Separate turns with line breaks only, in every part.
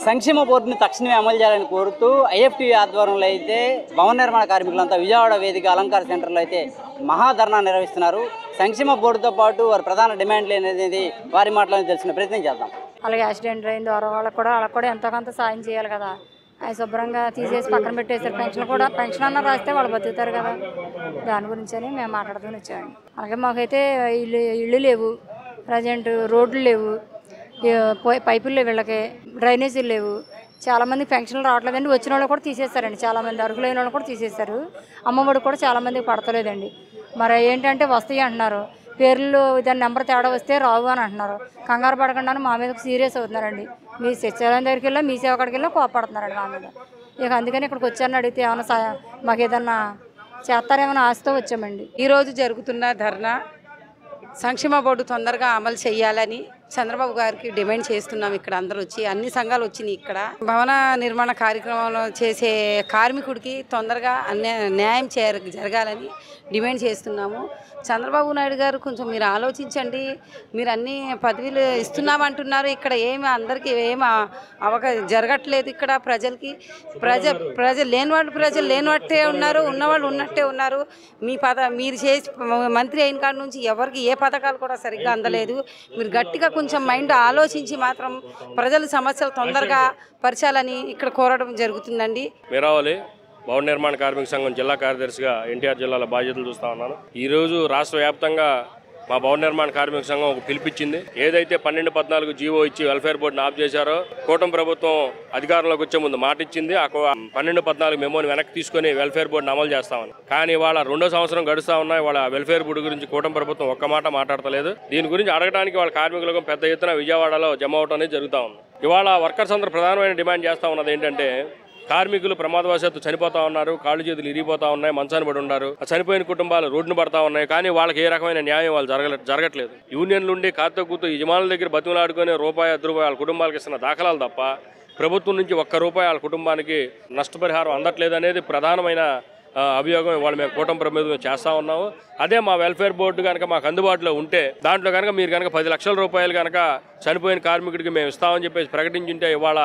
సంక్షేమ బోర్డుని తక్షణమే అమలు చేయాలని కోరుతూ ఐఎఫ్టీ ఆధ్వర్యంలో అయితే భవన నిర్మాణ కార్మికులంతా విజయవాడ వేదిక అలంకార సెంటర్లో అయితే మహాధర్నా నిర్వహిస్తున్నారు. సంక్షేమ బోర్డుతో పాటు వారి ప్రధాన డిమాండ్లు అనేది వారి మాటలను తెలుసుకునే ప్రయత్నం చేద్దాం.
అలాగే యాక్సిడెంట్ అయిన ద్వారా వాళ్ళకు కూడా ఎంతో కొంత సాయం చేయాలి కదా. అవి శుభ్రంగా తీసేసి పక్కన పెట్టేసారు. పెన్షన్ అన్న రాస్తే వాళ్ళు బతుకుతారు కదా. దాని గురించి అని మేము మాట్లాడుతూనే వచ్చామండి. అలాగే మాకైతే ఇళ్ళు లేవు, ప్రజెంట్ రోడ్లు లేవు, పైపులు లేవు, వీళ్ళకి డ్రైనేజీలు లేవు. చాలామంది పెన్షన్లు రావట్లేదండి. వచ్చిన వాళ్ళు కూడా తీసేస్తారండి. చాలామంది అర్హులైన వాళ్ళు కూడా తీసేస్తారు. అమ్మఒడి కూడా చాలామందికి పడతలేదండి. మరి ఏంటంటే వస్తాయి అంటున్నారు, పేర్లు దాని నెంబర్ తేడా వస్తే రావు అని అంటున్నారు. కంగారు పడకుండా మా మీద సీరియస్ అవుతున్నారండి. మీ సచివాలయం దగ్గరికి వెళ్ళా, మీ సేవ కాడికి వెళ్ళా కోపడుతున్నారండి మా మీద. ఇక అందుకని ఇక్కడికి వచ్చారని అడిగితే ఏమైనా మాకు ఏదన్నా చేస్తారేమైనా ఆశతో వచ్చామండి.
ఈరోజు జరుగుతున్న ధర్నా సంక్షేమ బోర్డు తొందరగా అమలు చేయాలని చంద్రబాబు గారికి డిమాండ్ చేస్తున్నాం. ఇక్కడ అందరూ వచ్చి అన్ని సంఘాలు వచ్చినాయి. ఇక్కడ భవన నిర్మాణ కార్యక్రమంలో చేసే కార్మికుడికి తొందరగా న్యాయం జరగాలని డిమాండ్ చేస్తున్నాము. చంద్రబాబు నాయుడు గారు కొంచెం మీరు ఆలోచించండి. మీరు అన్ని పదవులు ఇస్తున్నామంటున్నారు, ఇక్కడ ఏమి అందరికీ ఏమి జరగట్లేదు. ఇక్కడ ప్రజలు లేనివాటే ఉన్నారు, ఉన్నవాళ్ళు ఉన్నట్టే ఉన్నారు. మీరు చేసి మంత్రి అయిన కాడ నుంచి ఎవరికి ఏ పథకాలు కూడా సరిగ్గా అందలేదు. మీరు గట్టిగా కొంచెం మైండ్ ఆలోచించి మాత్రం ప్రజల సమస్యలు తొందరగా పరిచాలని ఇక్కడ కోరడం జరుగుతుందండి.
భవన నిర్మాణ కార్మిక సంఘం జిల్లా కార్యదర్శిగా ఎన్టీఆర్ జిల్లాలో బాధ్యతలు చూస్తూ ఉన్నాను. ఈరోజు రాష్ట్ర వ్యాప్తంగా మా భవన నిర్మాణ కార్మిక సంఘం ఒక పిలిపించింది. ఏదైతే 12-14 జీవో ఇచ్చి వెల్ఫేర్ బోర్డును ఆఫ్ చేశారో కూటమి ప్రభుత్వం అధికారంలోకి వచ్చే ముందు మాట ఇచ్చింది. ఆ 12-14 మెమోని వెనక్కి తీసుకొని వెల్ఫేర్ బోర్డును అమలు చేస్తామని. కానీ వాళ్ళ 2వ సంవత్సరం గడుస్తూ ఉన్నాయి. వాళ్ళ వెల్ఫేర్ బోర్డు గురించి కూటమి ప్రభుత్వం ఒక్క మాట మాట్లాడతలేదు. దీని గురించి అడగడానికి వాళ్ళ కార్మికులకు పెద్ద ఎత్తున విజయవాడలో జమ అవడం అనేది జరుగుతూ ఉంది. ఇవాళ వర్కర్స్ అందరూ ప్రధానమైన డిమాండ్ చేస్తూ ఉన్నది ఏంటంటే, కార్మికులు ప్రమాదవశాత్తు చనిపోతా ఉన్నారు, కాళ్ళు చేతులు ఇరిగిపోతా ఉన్నాయి, మంచాన్ని పడి ఉన్నారు. చనిపోయిన కుటుంబాలు రోడ్డును పడతా ఉన్నాయి. కానీ వాళ్ళకి ఏ రకమైన న్యాయం వాళ్ళు జరగట్లేదు. యూనియన్లు ఉండి కాతకూతూ యజమానుల దగ్గర బతిమలాడుకుని ₹1-2 వాళ్ళ కుటుంబాలకు ఇస్తున్న దాఖలాలు తప్ప ప్రభుత్వం నుంచి ₹1 వాళ్ళ కుటుంబానికి నష్టపరిహారం అందట్లేదు అనేది ప్రధానమైన అభియోగం ఇవాళ మేము కూటమి ప్రభుత్వం చేస్తూ ఉన్నాము. అదే మా వెల్ఫేర్ బోర్డు కనుక మాకు అందుబాటులో ఉంటే దాంట్లో కనుక మీరు కనుక ₹10 లక్షల కనుక చనిపోయిన కార్మికుడికి మేము ఇస్తామని చెప్పేసి ప్రకటించుంటే ఇవాళ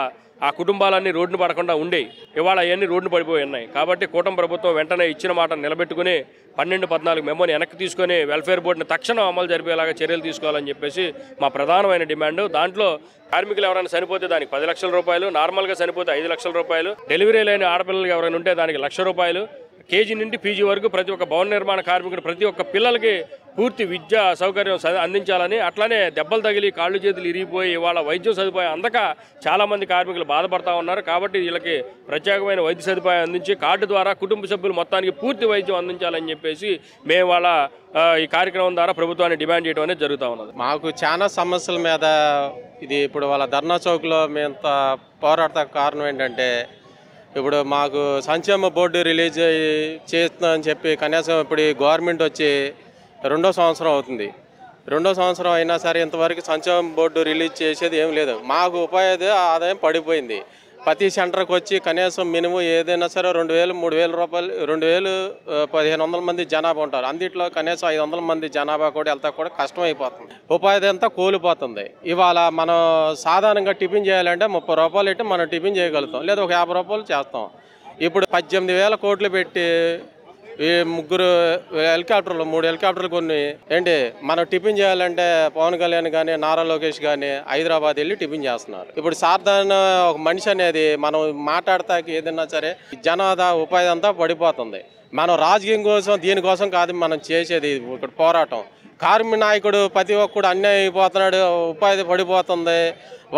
ఆ కుటుంబాలన్నీ రోడ్డును పడకుండా ఉండేవి. ఇవాళ అవన్నీ రోడ్డును పడిపోయి ఉన్నాయి. కాబట్టి కూటమి ప్రభుత్వం వెంటనే ఇచ్చిన మాట నిలబెట్టుకుని 12-14 మెమోని వెనక్కి తీసుకొని వెల్ఫేర్ బోర్డుని తక్షణం అమలు జరిపేలాగా చర్యలు తీసుకోవాలని చెప్పేసి మా ప్రధానమైన డిమాండ్. దాంట్లో కార్మికులు ఎవరైనా చనిపోతే దానికి ₹10 లక్షలు, నార్మల్గా చనిపోతే ₹5 లక్షలు, డెలివరీ లేని ఆడపిల్లలకి ఎవరైనా ఉంటే దానికి ₹1,00,000, కేజీ నుండి పీజీ వరకు ప్రతి ఒక్క భవన నిర్మాణ కార్మికుడు ప్రతి ఒక్క పిల్లలకి పూర్తి విద్యా సౌకర్యం అందించాలని, అట్లానే దెబ్బలు తగిలి కాళ్ళు చేతులు ఇరిగిపోయి ఇవాళ వైద్యం సదుపాయం అందక చాలామంది కార్మికులు బాధపడతా ఉన్నారు. కాబట్టి వీళ్ళకి ప్రత్యేకమైన వైద్య సదుపాయం అందించి కార్డు ద్వారా కుటుంబ సభ్యులు మొత్తానికి పూర్తి వైద్యం అందించాలని చెప్పేసి మేము వాళ్ళ ఈ కార్యక్రమం ద్వారా ప్రభుత్వాన్ని డిమాండ్ చేయడం అనేది జరుగుతూ ఉన్నది.
మాకు చాలా సమస్యల మీద ఇది ఇప్పుడు వాళ్ళ ధర్నా చౌక్లో మేము పోరాడతా కారణం ఏంటంటే, ఇప్పుడు మాకు సంక్షేమ బోర్డు రిలీజ్ చేస్తుందని చెప్పి కనీసం ఇప్పుడు గవర్నమెంట్ వచ్చి 2వ సంవత్సరం అవుతుంది. 2వ సంవత్సరం అయినా సరే ఇంతవరకు సంక్షేమ బోర్డు రిలీజ్ చేసేది ఏం లేదు. మాకు ఉపాధి ఆదాయం పడిపోయింది. ప్రతి సెంటర్కి వచ్చి కనీసం మినిమం ఏదైనా సరే ₹2,000, ₹3,000, 1,500 మంది జనాభా ఉంటారు. అందుట్లో కనీసం 500 మంది జనాభా కూడా వెళ్తా కూడా కష్టమైపోతుంది. ఉపాధి అంతా కోల్పోతుంది. ఇవాళ మనం సాధారణంగా టిఫిన్ చేయాలంటే ₹30 పెట్టి మనం టిఫిన్ చేయగలుగుతాం, లేదా ఒక ₹50 చేస్తాం. ఇప్పుడు 18,000 కోట్లు పెట్టి ఈ 3 హెలికాప్టర్లు 3 హెలికాప్టర్లు కొన్ని ఏంటి మనం టిఫిన్ చేయాలంటే పవన్ కళ్యాణ్ కానీ నారా లోకేష్ కానీ హైదరాబాద్ వెళ్ళి టిఫిన్ చేస్తున్నారు. ఇప్పుడు సాధారణ ఒక మనిషి అనేది మనం మాట్లాడతాకి ఏదైనా సరే జనాదా ఉపాధి అంతా పడిపోతుంది. మనం రాజకీయం కోసం దీనికోసం కాదు మనం చేసేది ఇక్కడ పోరాటం. కార్మిక నాయకుడు ప్రతి ఒక్కడు అన్యాయం అయిపోతున్నాడు, ఉపాధి పడిపోతుంది.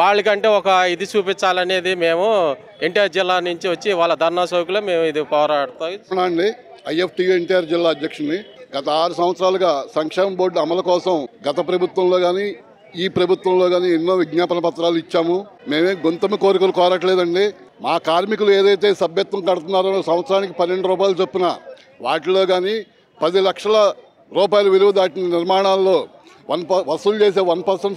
వాళ్ళకంటే ఒక ఇది చూపించాలనేది మేము ఎన్టీఆర్ జిల్లా నుంచి వచ్చి వాళ్ళ ధర్నా చౌక్లో మేము ఇది పోరాడతాం.
ఐఎఫ్టీ ఎన్టీఆర్ జిల్లా అధ్యక్షుని. గత 6 సంవత్సరాలుగా సంక్షేమ బోర్డు అమలు కోసం గత ప్రభుత్వంలో కానీ ఈ ప్రభుత్వంలో కానీ ఎన్నో విజ్ఞాపన పత్రాలు ఇచ్చాము. మేమే గొంతమ కోరికలు కోరట్లేదండి. మా కార్మికులు ఏదైతే సభ్యత్వం కడుతున్నారో సంవత్సరానికి ₹12 చొప్పున వాటిలో కానీ ₹10 లక్షల విలువ దాటిన నిర్మాణాల్లో వసూలు చేసే 1%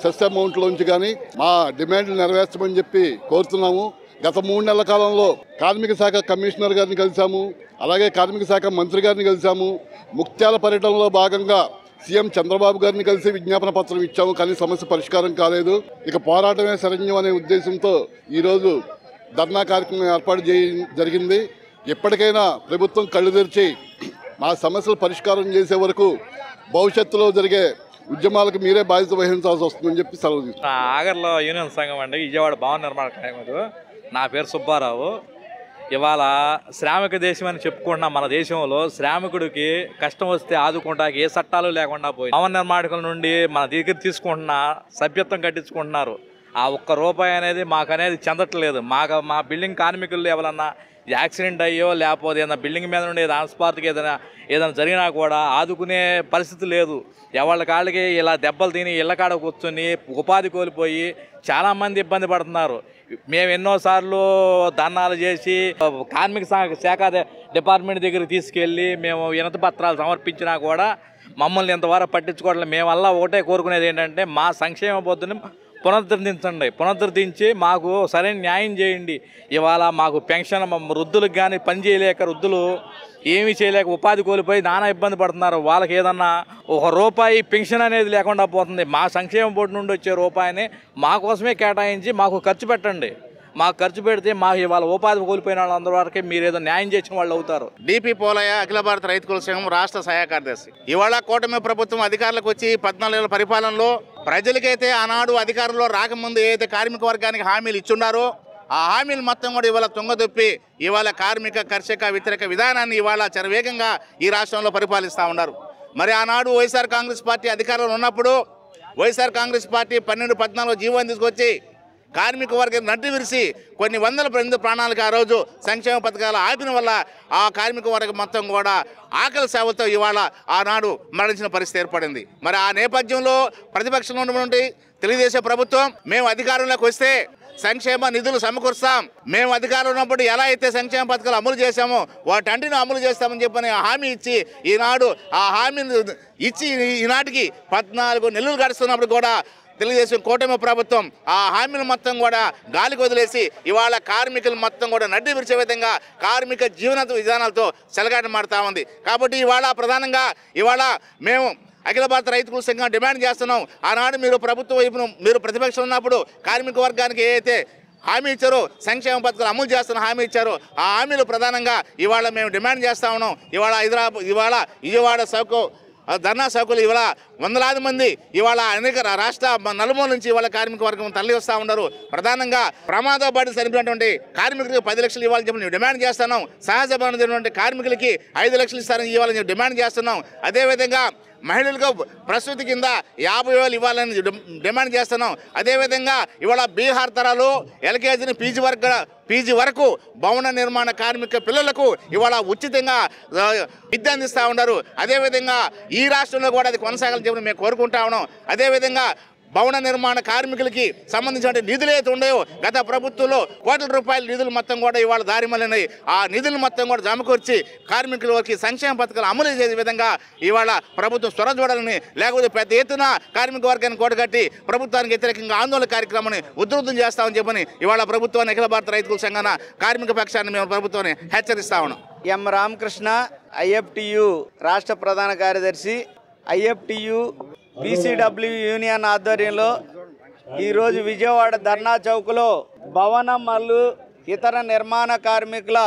సెస్ అమౌంట్లోంచి కానీ మా డిమాండ్లు నెరవేర్చమని చెప్పి కోరుతున్నాము. గత 3 నెలల కాలంలో కార్మిక శాఖ కమిషనర్ గారిని కలిసాము, అలాగే కార్మిక శాఖ మంత్రి గారిని కలిసాము. ముత్యాల పర్యటనలో భాగంగా సీఎం చంద్రబాబు గారిని కలిసి విజ్ఞాపన పత్రం ఇచ్చాము, కానీ సమస్య పరిష్కారం కాలేదు. ఇక పోరాటమే శరణ్యం అనే ఉద్దేశంతో ఈరోజు ధర్నా కార్యక్రమం ఏర్పాటు జరిగింది. ఎప్పటికైనా ప్రభుత్వం కళ్ళు తెరిచి మా సమస్యలు పరిష్కారం చేసే వరకు భవిష్యత్తులో జరిగే ఉద్యమాలకు మీరే బాధ్యత వహించాల్సి వస్తుందని చెప్పి సెలవు తీసుకున్నాం.
ఆగర్లో యూనియన్ సంఘం అండి, విజయవాడ భవన నిర్మాణ కార్మికుడు. నా పేరు సుబ్బారావు. ఇవాళ శ్రామిక దేశం అని చెప్పుకుంటున్నాం. మన దేశంలో శ్రామికుడికి కష్టం వస్తే ఆదుకుంటానికి ఏ చట్టాలు లేకుండా పోయి భవన నిర్మాణకుల నుండి మన దగ్గర తీసుకుంటున్న సభ్యత్వం కట్టించుకుంటున్నారు. ఆ ఒక్క రూపాయి అనేది మాకనేది చెందట్లేదు. మా బిల్డింగ్ కార్మికులు ఎవరన్నా యాక్సిడెంట్ అయ్యో లేకపోతే ఏదైనా బిల్డింగ్ మీద నుండి ట్రాన్స్పార్ట్కి ఏదైనా జరిగినా కూడా ఆదుకునే పరిస్థితి లేదు. ఎవరి కాళ్ళకి ఇలా దెబ్బలు తిని ఇళ్ళ కాడ కూర్చొని ఉపాధి కోల్పోయి చాలామంది ఇబ్బంది పడుతున్నారు. మేము ఎన్నోసార్లు ధర్నాలు చేసి కార్మిక శాఖ డిపార్ట్మెంట్ దగ్గరికి తీసుకెళ్ళి మేము వినతి పత్రాలు సమర్పించినా కూడా మమ్మల్ని ఇంతవరకు పట్టించుకోవట్లేదు. మేమల్లా ఒకటే కోరుకునేది ఏంటంటే మా సంక్షేమ బోర్డుని పునరుద్ధరించి మాకు సరైన న్యాయం చేయండి. ఇవాళ మాకు పెన్షన్ వృద్ధులకు కానీ పని చేయలేక వృద్ధులు ఏమీ చేయలేక ఉపాధి కోల్పోయి నానా ఇబ్బంది పడుతున్నారు. వాళ్ళకి ఏదన్నా ₹1 పెన్షన్ అనేది లేకుండా పోతుంది. మా సంక్షేమ బోర్డు నుండి వచ్చే రూపాయిని మా కోసమే కేటాయించి మాకు ఖర్చు పెట్టండి. మాకు ఖర్చు పెడితే మాకు ఇవాళ ఉపాధి కోల్పోయిన వాళ్ళందరి వరకు మీరు ఏదో న్యాయం చేసిన వాళ్ళు అవుతారు.
డిపి పోలయ్య, అఖిల భారత రైతు కుల సంఘం రాష్ట్ర సహాయ కార్యదర్శి. ఇవాళ కూటమి ప్రభుత్వం అధికారులకు వచ్చి 14 ఏళ్ల పరిపాలనలో ప్రజలకైతే ఆనాడు అధికారంలో రాకముందు ఏదైతే కార్మిక వర్గానికి హామీలు ఇచ్చున్నారో ఆ హామీలు మొత్తం కూడా ఇవాళ తుంగదొప్పి ఇవాళ కార్మిక కర్షక వ్యతిరేక విధానాన్ని ఇవాళ చరవేగంగా ఈ రాష్ట్రంలో పరిపాలిస్తూ ఉన్నారు. మరి ఆనాడు వైఎస్ఆర్ కాంగ్రెస్ పార్టీ అధికారంలో ఉన్నప్పుడు వైఎస్ఆర్ కాంగ్రెస్ పార్టీ 12-14 జీవోని తీసుకొచ్చి కార్మిక వర్గం నడ్డి విరిసి కొన్ని వందల ప్రాణాలకు ఆ రోజు సంక్షేమ పథకాలు ఆపిన వల్ల ఆ కార్మిక వర్గం మొత్తం కూడా ఆకలి సేవలతో ఇవాళ ఆనాడు మరణించిన పరిస్థితి ఏర్పడింది. మరి ఆ నేపథ్యంలో ప్రతిపక్షంలో ఉన్నటువంటి తెలుగుదేశం ప్రభుత్వం మేము అధికారంలోకి వస్తే సంక్షేమ నిధులు సమకూరుస్తాం, మేము అధికారంలో ఉన్నప్పుడు ఎలా అయితే సంక్షేమ పథకాలు అమలు చేశామో వాటంటిని అమలు చేస్తామని చెప్పని హామీ ఇచ్చి ఈనాడు ఆ హామీని ఇచ్చి ఈనాటికి 14 నెలలు గడుస్తున్నప్పుడు కూడా తెలుగుదేశం కూటమి ప్రభుత్వం ఆ హామీలు మొత్తం కూడా గాలికి వదిలేసి ఇవాళ కార్మికులు మొత్తం కూడా నడ్డి విరిచే విధంగా కార్మిక జీవన విధానాలతో చెలగాటమాడుతూ ఉంది. కాబట్టి ఇవాళ ప్రధానంగా ఇవాళ మేము అఖిల భారత రైతు కుల సంఘం డిమాండ్ చేస్తున్నాం. ఆనాడు మీరు ప్రభుత్వ వైపును మీరు ప్రతిపక్షం ఉన్నప్పుడు కార్మిక వర్గానికి ఏదైతే హామీ ఇచ్చారో సంక్షేమ పథకాలు అమలు చేస్తున్న హామీ ఇచ్చారో ఆ హామీలు ప్రధానంగా ఇవాళ మేము డిమాండ్ చేస్తూ ఉన్నాం. ఇవాళ విజయవాడ సౌకు ధర్నా సౌకులు ఇవాళ వందలాది మంది ఇవాళ అనేక రాష్ట్ర నలుమూల నుంచి ఇవాళ కార్మిక వర్గం తరలి వస్తూ ఉన్నారు. ప్రధానంగా ప్రమాద బాధ చనిపోయినటువంటి కార్మికులకు 10 లక్షలు ఇవ్వాలని చెప్పి మేము డిమాండ్ చేస్తున్నాం. సహజ మరణం జరిగినటువంటి కార్మికులకి 5 లక్షలు ఇస్తారని ఇవ్వాలని చెప్పి డిమాండ్ చేస్తున్నాం. అదేవిధంగా మహిళలకు ప్రసూతి కింద 50,000 ఇవ్వాలని డిమాండ్ చేస్తున్నాం. అదేవిధంగా ఇవాళ బీహార్ తరాలు ఎల్కేజీని పీజీ వరకు భవన నిర్మాణ కార్మిక పిల్లలకు ఇవాళ ఉచితంగా విద్య అందిస్తూ ఉన్నారు. అదేవిధంగా ఈ రాష్ట్రంలో కూడా అది కొనసాగాలని చెప్పి మేము కోరుకుంటా ఉన్నాం. అదేవిధంగా భవన నిర్మాణ కార్మికులకి సంబంధించిన నిధులు అయితే ఉన్నాయో గత ప్రభుత్వంలో కోట్ల రూపాయల నిధులు మొత్తం కూడా ఇవాళ దారి మళ్ళినాయి. ఆ నిధులు మొత్తం కూడా జమకూర్చి కార్మికులకి సంక్షేమ పథకాలు అమలు చేసే విధంగా ఇవాళ ప్రభుత్వం చొరవ చూడాలని, లేకపోతే పెద్ద ఎత్తున కార్మిక వర్గాన్ని కూడగట్టి ప్రభుత్వానికి వ్యతిరేకంగా ఆందోళన కార్యక్రమాన్ని ఉధృతం చేస్తామని చెప్పని ఇవాళ ప్రభుత్వాన్ని అఖిల భారత రైతు కుల సంఘాన కార్మిక పక్షాన్ని మేము ప్రభుత్వాన్ని హెచ్చరిస్తా ఉన్నాం.
ఎం రామకృష్ణ, ఐఎఫ్టియు రాష్ట్ర ప్రధాన కార్యదర్శి. ఐఎఫ్టియు బీసీడబ్ల్యూ యూనియన్ ఆధ్వర్యంలో ఈరోజు విజయవాడ ధర్నా చౌక్లో భవన మరియు ఇతర నిర్మాణ కార్మికుల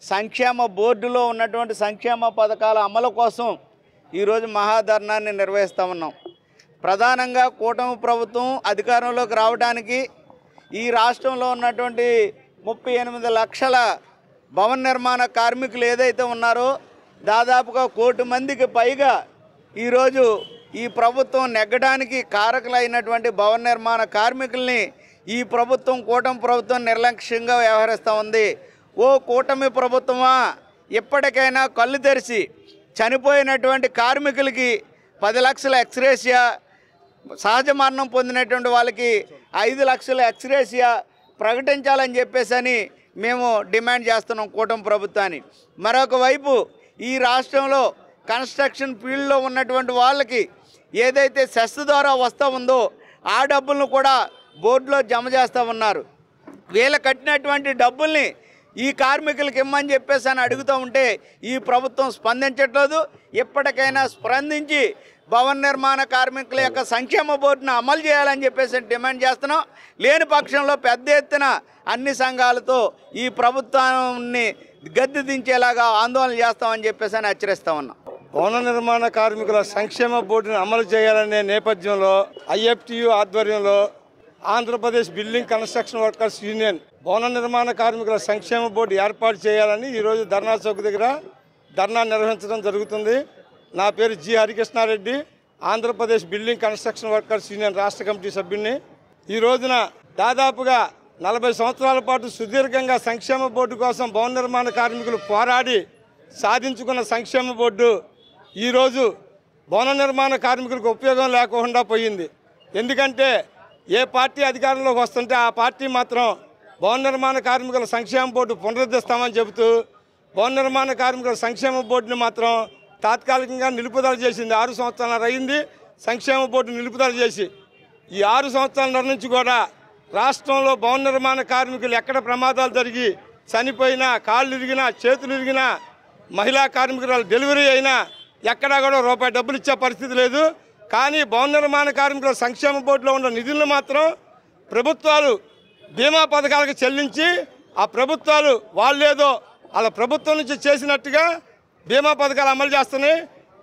సంక్షేమ బోర్డులో ఉన్నటువంటి సంక్షేమ పథకాల అమలు కోసం ఈరోజు మహాధర్నాన్ని నిర్వహిస్తూ ఉన్నాం. ప్రధానంగా కూటమి ప్రభుత్వం అధికారంలోకి రావడానికి ఈ రాష్ట్రంలో ఉన్నటువంటి 38 లక్షల భవన నిర్మాణ కార్మికులు ఏదైతే ఉన్నారో దాదాపుగా 1 కోటి మందికి పైగా ఈరోజు ఈ ప్రభుత్వం నెగ్గడానికి కారకులైనటువంటి భవన నిర్మాణ కార్మికుల్ని ఈ ప్రభుత్వం కూటమి ప్రభుత్వం నిర్లక్ష్యంగా వ్యవహరిస్తూ ఉంది. ఓ కూటమి ప్రభుత్వమా, ఎప్పటికైనా కళ్ళు తెరిచి చనిపోయినటువంటి కార్మికులకి 10 లక్షల ఎక్స్గ్రేషియా, సహజ మరణం పొందినటువంటి వాళ్ళకి 5 లక్షల ఎక్స్గ్రేషియా ప్రకటించాలని చెప్పేసి మేము డిమాండ్ చేస్తున్నాం కూటమి ప్రభుత్వాన్ని. మరొక వైపు ఈ రాష్ట్రంలో కన్స్ట్రక్షన్ ఫీల్డ్లో ఉన్నటువంటి వాళ్ళకి ఏదైతే సెస్ ద్వారా వస్తూ ఉందో ఆ డబ్బులను కూడా బోర్డులో జమ చేస్తూ ఉన్నారు. వీళ్ళు కట్టినటువంటి డబ్బుల్ని ఈ కార్మికులకి ఇమ్మని చెప్పేసి అడుగుతూ ఉంటే ఈ ప్రభుత్వం స్పందించట్లేదు. ఎప్పటికైనా స్పందించి భవన నిర్మాణ కార్మికుల యొక్క సంక్షేమ బోర్డును అమలు చేయాలని చెప్పేసి డిమాండ్ చేస్తున్నాం. లేని పక్షంలో పెద్ద ఎత్తున అన్ని సంఘాలతో ఈ ప్రభుత్వాన్ని గద్దె దించేలాగా ఆందోళన చేస్తామని చెప్పేసి హెచ్చరిస్తా ఉన్నాం.
భవన నిర్మాణ కార్మికుల సంక్షేమ బోర్డును అమలు చేయాలనే నేపథ్యంలో ఐఎఫ్టియు ఆధ్వర్యంలో Andhra Pradesh building construction workers union భవన నిర్మాణ కార్మికుల సంక్షేమ బోర్డు ఏర్పాటు చేయాలని ఈరోజు ధర్నా చౌక్ దగ్గర ధర్నా నిర్వహించడం జరుగుతుంది. నా పేరు G Harikrishna Reddy, Andhra Pradesh building construction workers union రాష్ట్ర కమిటీ సభ్యుడిని. ఈ రోజున దాదాపుగా 40 సంవత్సరాల పాటు సుదీర్ఘంగా సంక్షేమ బోర్డు కోసం భవన నిర్మాణ కార్మికులు పోరాడి సాధించుకున్న సంక్షేమ బోర్డు ఈరోజు భవన నిర్మాణ కార్మికులకు ఉపయోగం లేకుండా పోయింది. ఎందుకంటే ఏ పార్టీ అధికారంలోకి వస్తుంటే ఆ పార్టీ మాత్రం భవన నిర్మాణ కార్మికుల సంక్షేమ బోర్డు పునరుద్ధరిస్తామని చెబుతూ భవన నిర్మాణ కార్మికుల సంక్షేమ బోర్డుని మాత్రం తాత్కాలికంగా నిలుపుదల చేసింది. 6 సంవత్సరాలు అయింది సంక్షేమ బోర్డు నిలుపుదల చేసి. ఈ 6 సంవత్సరాల నుంచి కూడా రాష్ట్రంలో భవన నిర్మాణ కార్మికులు ఎక్కడ ప్రమాదాలు జరిగి చనిపోయినా, కాళ్ళు ఇరిగినా, చేతులు ఇరిగినా, మహిళా కార్మికురాలు డెలివరీ అయినా ఎక్కడా కూడా రూపాయి డబ్బులు ఇచ్చే పరిస్థితి లేదు. కానీ భవన నిర్మాణ కార్మికుల సంక్షేమ బోర్డులో ఉన్న నిధులను మాత్రం ప్రభుత్వాలు బీమా పథకాలకు చెల్లించి ఆ ప్రభుత్వాలు వాళ్ళేదో వాళ్ళ ప్రభుత్వం నుంచి చేసినట్టుగా బీమా పథకాలు అమలు చేస్తున్నాయి.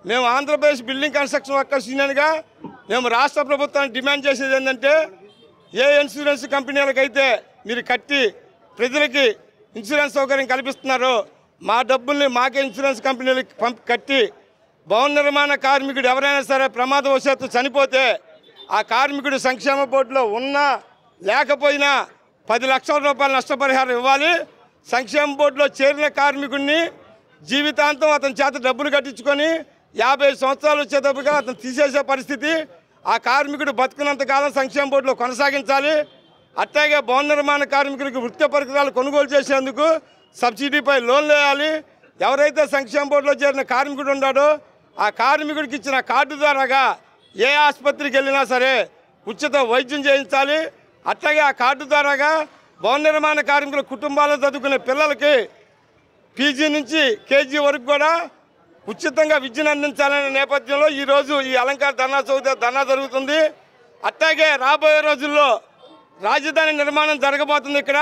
మేము ఆంధ్రప్రదేశ్ బిల్డింగ్ కన్స్ట్రక్షన్ వర్కర్స్ యూనియన్గా మేము రాష్ట్ర ప్రభుత్వాన్ని డిమాండ్ చేసేది ఏంటంటే, ఏ ఇన్సూరెన్స్ కంపెనీలకైతే మీరు కట్టి ప్రజలకి ఇన్సూరెన్స్ సౌకర్యం కల్పిస్తున్నారో మా డబ్బుల్ని మాకే ఇన్సూరెన్స్ కంపెనీలకు కట్టి భవన నిర్మాణ కార్మికుడు ఎవరైనా సరే ప్రమాదవశాత్తు చనిపోతే ఆ కార్మికుడు సంక్షేమ బోర్డులో ఉన్నా లేకపోయినా 10 లక్షల రూపాయల నష్టపరిహారం ఇవ్వాలి. సంక్షేమ బోర్డులో చేరిన కార్మికుడిని జీవితాంతం అతని చేత డబ్బులు కట్టించుకొని 50 సంవత్సరాలు వచ్చేటప్పుగా అతను తీసేసే పరిస్థితి. ఆ కార్మికుడు బతుకున్నంతకాలం సంక్షేమ బోర్డులో కొనసాగించాలి. అట్లాగే భవన నిర్మాణ కార్మికులకు వృత్తి పరికరాలు కొనుగోలు చేసేందుకు సబ్సిడీపై లోన్లు వేయాలి. ఎవరైతే సంక్షేమ బోర్డులో చేరిన కార్మికుడు ఉన్నాడో ఆ కార్మికుడికి ఇచ్చిన కార్డు ద్వారాగా ఏ ఆసుపత్రికి వెళ్ళినా సరే ఉచిత వైద్యం చేయించాలి. అట్లాగే ఆ కార్డు ద్వారాగా భవన నిర్మాణ కార్మికుల కుటుంబాలను చదువుకునే పిల్లలకి పీజీ నుంచి కేజీ వరకు కూడా ఉచితంగా విద్యను అందించాలనే నేపథ్యంలో ఈరోజు ఈ అలంకార ధర్నా చౌక్ ధర్నా జరుగుతుంది. అట్లాగే రాబోయే రోజుల్లో రాజధాని నిర్మాణం జరగబోతుంది. ఇక్కడ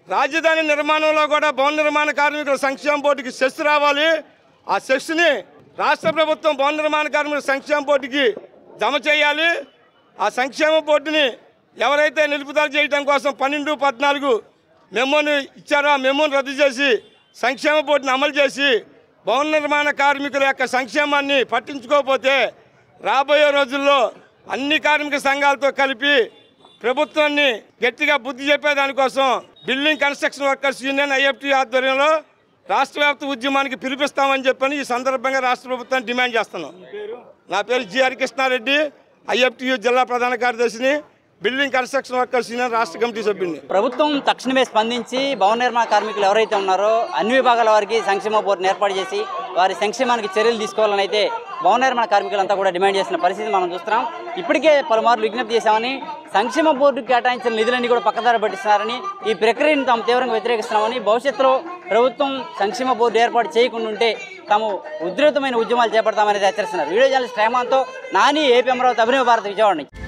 రాజధాని నిర్మాణంలో కూడా భవన నిర్మాణ కార్మికుల సంక్షేమ బోర్డుకి సెస్ రావాలి. ఆ సెస్ని రాష్ట్ర ప్రభుత్వం భవన నిర్మాణ కార్మికుల సంక్షేమ బోర్డుకి జమ చేయాలి. ఆ సంక్షేమ బోర్డుని ఎవరైతే నిలుపుదల చేయడం కోసం 12-14 మెమోని ఇచ్చారో ఆ మెమోని రద్దు చేసి సంక్షేమ బోర్డుని అమలు చేసి భవన నిర్మాణ కార్మికుల యొక్క సంక్షేమాన్ని పట్టించుకోకపోతే రాబోయే రోజుల్లో అన్ని కార్మిక సంఘాలతో కలిపి ప్రభుత్వాన్ని గట్టిగా బుద్ధి చెప్పేదానికోసం building construction workers union IFT ఆధ్వర్యంలో రాష్ట్ర వ్యాప్త ఉద్యమానికి పిలిపిస్తామని చెప్పని ఈ సందర్భంగా రాష్ట్ర ప్రభుత్వాన్ని డిమాండ్ చేస్తున్నాం. నా పేరు జి హరికృష్ణారెడ్డి, ఐఎఫ్టియు జిల్లా ప్రధాన కార్యదర్శిని, బిల్డింగ్ కన్స్ట్రక్షన్ వర్కర్స్ యూనియన్ రాష్ట్ర కమిటీ సభ్యుడిని.
ప్రభుత్వం తక్షణమే స్పందించి భవన నిర్మాణ కార్మికులు ఎవరైతే ఉన్నారో అన్ని విభాగాల వారికి సంక్షేమ బోర్డును ఏర్పాటు చేసి వారి సంక్షేమానికి చర్యలు తీసుకోవాలని అయితే భవన నిర్మాణ కార్మికులంతా కూడా డిమాండ్ చేసిన పరిస్థితి మనం చూస్తున్నాం. ఇప్పటికే పలుమార్లు విజ్ఞప్తి చేశామని సంక్షేమ బోర్డుకు కేటాయించిన నిధులన్నీ కూడా పక్కదారి పట్టిస్తున్నారని, ఈ ప్రక్రియను తాము తీవ్రంగా వ్యతిరేకిస్తున్నామని, భవిష్యత్తులో ప్రభుత్వం సంక్షేమ బోర్డు ఏర్పాటు చేయకుండా ఉంటే తాము ఉధృతమైన ఉద్యమాలు చేపడతామని హెచ్చరిస్తున్నారు. వీడియో జర్నలిస్ట్ రేమాన్తో నాని, ఏపీ అమరావతి, అభినవ భారత్, విజయవాడ నుంచి.